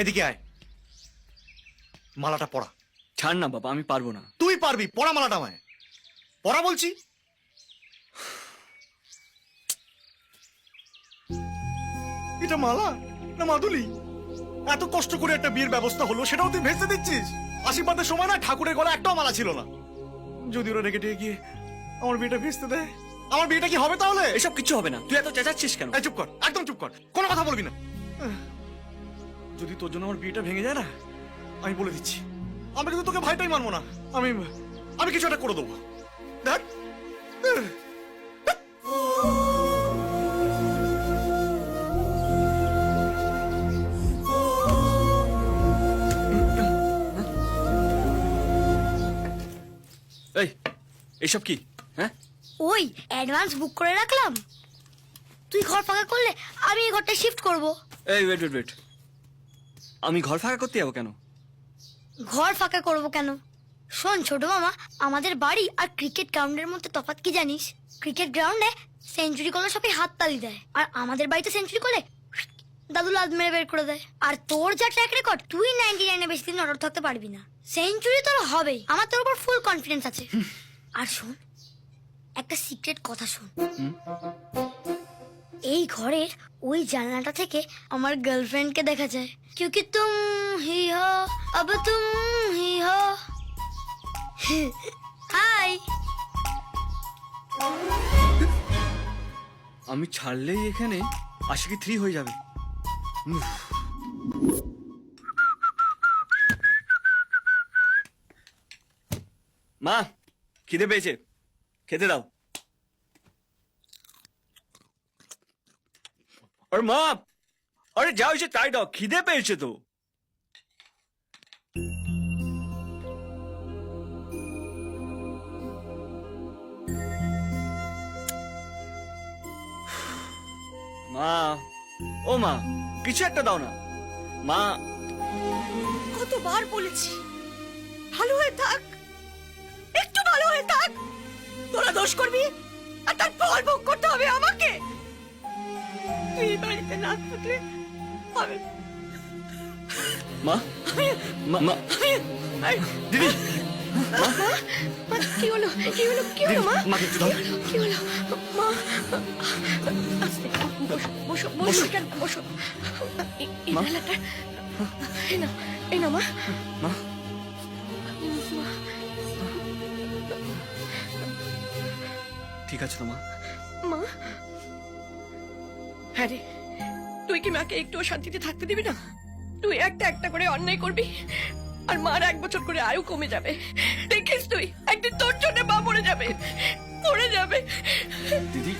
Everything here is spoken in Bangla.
এদিকে আয়, মালাটা পরা। ছাড় না বাবা, আমি পারবো না। তুই পারবি, পরা মালাটা আমায়, পরা বলছি। এটা মালা না মাদুলি? এত কষ্ট করে একটা বিয়ের ব্যবস্থা হলো, সেটাও তুই ভেস্তে দিচ্ছিস। আশীর্বাদের সময় না ঠাকুরের গলা একটাও মালা ছিল না। যদি ওরা রেগে টেগে গিয়ে আমার বিয়েটা ভেস্তে দেয়, আমার বিয়েটা কি হবে তাহলে? এসব কিছু হবে না, তুই এত চেঁচাচ্ছিস কেন? এই চুপ কর, একদম চুপ কর, কোনো কথা বলবি না। যদি তোর জন্য আমার বিয়েটা ভেঙে যায় না, আমি বলে দিচ্ছি, আমি কিন্তু তোকে ভাইটাই মানবো না। আমি আমি কিছু একটা করে দেবো। দেখ, এই এসব কি? হ্যাঁ, ওই অ্যাডভান্স বুক করে রাখলাম, তুই ঘর ফাঁকা করলে আমি এই ঘরটা শিফট করব। এই ওয়েট ওয়েট ওয়েট, আমি ঘর ফাঁকা করতে যাবো কেন? ঘর ফাঁকা করব কেন? শোন ছোট মামা, আমাদের বাড়ি আর ক্রিকেট গ্রাউন্ডের মধ্যে তফাৎ কি জানিস? ক্রিকেট গ্রাউন্ডে সেঞ্চুরি করলে সবাই হাততালি দেয়, আর আমাদের বাড়িতে সেঞ্চুরি করলে দাদু লাদ মেরে বের করে দেয়। আর তোর যা ট্র্যাক রেকর্ড, তুই 99-এ বেশি দিন অর্ডার থাকতে পারবি না। সেঞ্চুরি তোর হবেই, আমার তোর উপর ফুল কনফিডেন্স আছে। আর শোন, একটা সিক্রেট কথা শোন, এই ঘরের ওই জানলাটা থেকে আমার গার্লফ্রেন্ডকে দেখা যায়। क्योंकि तुम ही हो, अब तुम ही हो। হাই। আমি ছাড়লেই এখানে আশিকি 3 হয়ে যাবে। উফ। মা, খিদে পেয়েছে, খেতে দাও। আরে মা, আরে যা হয়েছে তাই দাও, খিদে পেয়েছে তো। মা, ও মা, কিছু একটা দাও না মা। কতবার বলেছি ভালো হয়ে থাক, একটু ভালো হয়ে থাক। তোরা দোষ করবি আর তার ফল ভোগ করতে হবে আমাকে। তুই এই বাড়িতে না থাকলে আমি মা, মা, মা, দিদি, কি হলো কি হলো কি হলো মা? মাকে একটু দাও। কি হলো মা? আস্তে, বসো বসো বসো কেন বসো। এই মা? বেলাটা এই না মা। মা, ঠিক আছে তো মা? মা, হ্যাঁ রে, তুই কি মাকে একটুও শান্তিতে থাকতে দিবি না? তুই একটা একটা করে অন্যায় করবি আর মার 1 বছর করে আয়ু কমে যাবে। দেখিস তুই একদিন তোর জন্য মা মরে যাবে, মরে যাবে। দিদি